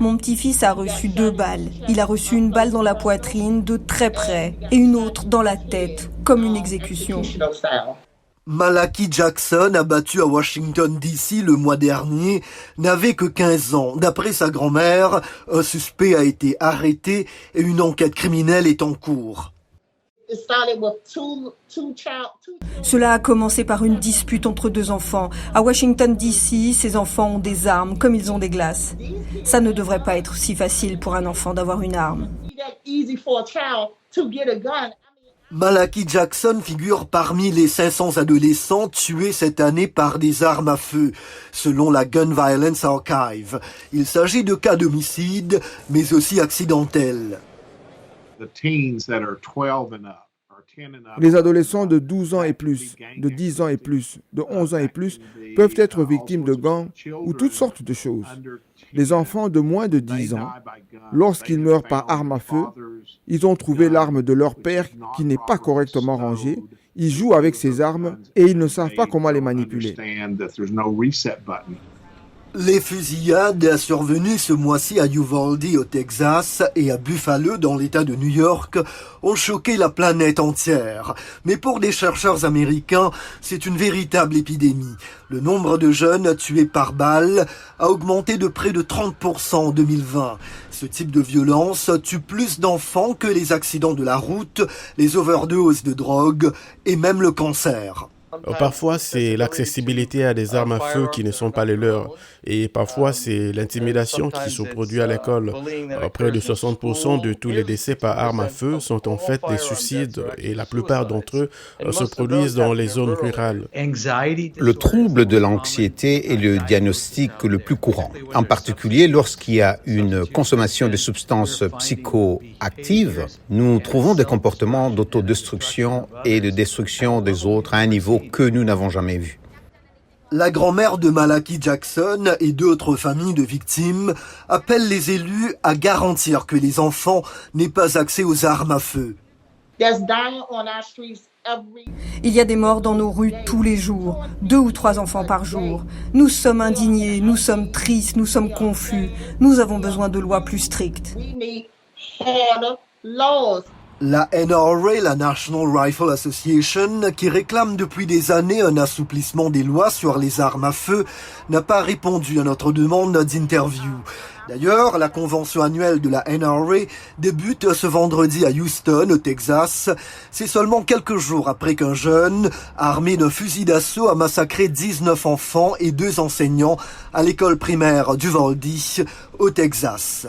Mon petit-fils a reçu 2 balles. Il a reçu une balle dans la poitrine de très près et une autre dans la tête, comme une exécution. Malachi Jackson, abattu à Washington DC le mois dernier, n'avait que 15 ans. D'après sa grand-mère, un suspect a été arrêté et une enquête criminelle est en cours. Cela a commencé par une dispute entre 2 enfants. À Washington DC, ces enfants ont des armes comme ils ont des glaces. Ça ne devrait pas être si facile pour un enfant d'avoir une arme. Malachi Jackson figure parmi les 500 adolescents tués cette année par des armes à feu, selon la Gun Violence Archive. Il s'agit de cas d'homicide, mais aussi accidentels. Les adolescents de 12 ans et plus, de 10 ans et plus, de 11 ans et plus peuvent être victimes de gangs ou toutes sortes de choses. Les enfants de moins de 10 ans, lorsqu'ils meurent par arme à feu, ils ont trouvé l'arme de leur père qui n'est pas correctement rangée. Ils jouent avec ces armes et ils ne savent pas comment les manipuler. Les fusillades survenues ce mois-ci à Uvalde au Texas et à Buffalo dans l'État de New York ont choqué la planète entière. Mais pour des chercheurs américains, c'est une véritable épidémie. Le nombre de jeunes tués par balle a augmenté de près de 30% en 2020. Ce type de violence tue plus d'enfants que les accidents de la route, les overdoses de drogue et même le cancer. Parfois, c'est l'accessibilité à des armes à feu qui ne sont pas les leurs. Et parfois, c'est l'intimidation qui se produit à l'école. Près de 60% de tous les décès par arme à feu sont en fait des suicides et la plupart d'entre eux se produisent dans les zones rurales. Le trouble de l'anxiété est le diagnostic le plus courant, en particulier lorsqu'il y a une consommation de substances psychoactives. Nous trouvons des comportements d'autodestruction et de destruction des autres à un niveau que nous n'avons jamais vu. La grand-mère de Malachi Jackson et d'autres familles de victimes appellent les élus à garantir que les enfants n'aient pas accès aux armes à feu. Il y a des morts dans nos rues tous les jours, 2 ou 3 enfants par jour. Nous sommes indignés, nous sommes tristes, nous sommes confus. Nous avons besoin de lois plus strictes. La NRA, la National Rifle Association, qui réclame depuis des années un assouplissement des lois sur les armes à feu, n'a pas répondu à notre demande d'interview. D'ailleurs, la convention annuelle de la NRA débute ce vendredi à Houston, au Texas. C'est seulement quelques jours après qu'un jeune, armé d'un fusil d'assaut, a massacré 19 enfants et 2 enseignants à l'école primaire d'Uvalde, au Texas.